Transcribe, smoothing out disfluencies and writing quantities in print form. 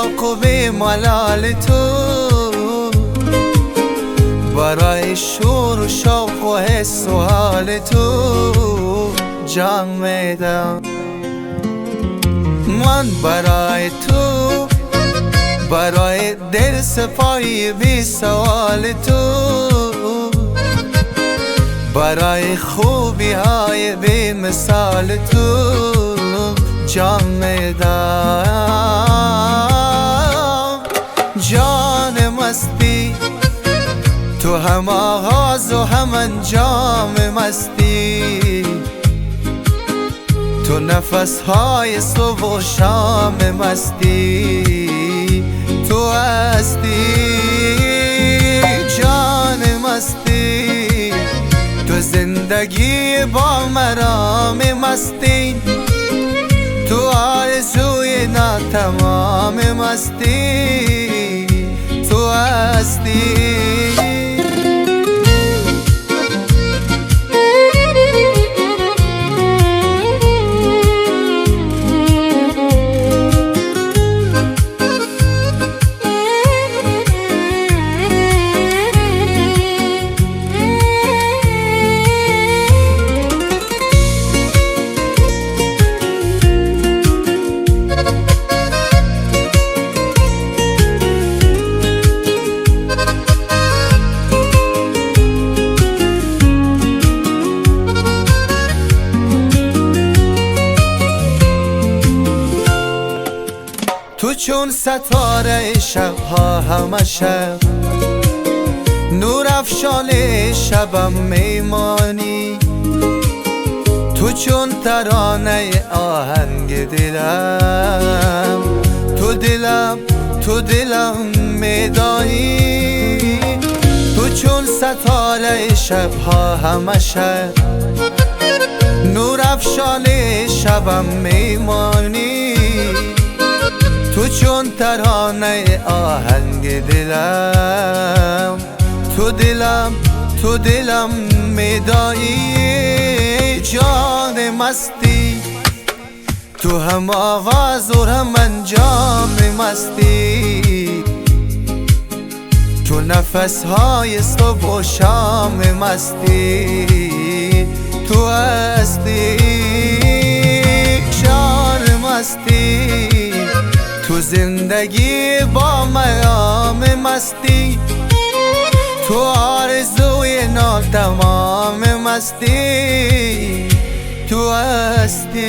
شوق و بی ملال تو، برای شور و شوق و حس و حال تو جان میدم. من برای تو، برای دل سپای بی سوال تو، برای خوبی های بی مثال تو جان میدم. جان مستی تو هم آغاز و هم انجام مستی، تو نفس های صبح و شام مستی، تو هستی جان مستی، تو زندگی با مرام مستی، تو آرزوی ناتمام مستی، تو هستی. تو چون ستاره شبها همه شب، نور افشان شبم میمانی، تو چون ترانه آهنگ دلم، تو دلم میدانی، تو چون ستاره شبها همه شب، نور افشان شبم میمانی، تو چون ترانه آهنگ دلم، تو دلم میدانی. جان مستی تو هم آواز و هم انجام مستی، تو نفس های صبح و شام مستی، تو هستی جان مستی، تو زندگی با مرام مستی، تو آرزوی ناتمام مستی، تو هستی.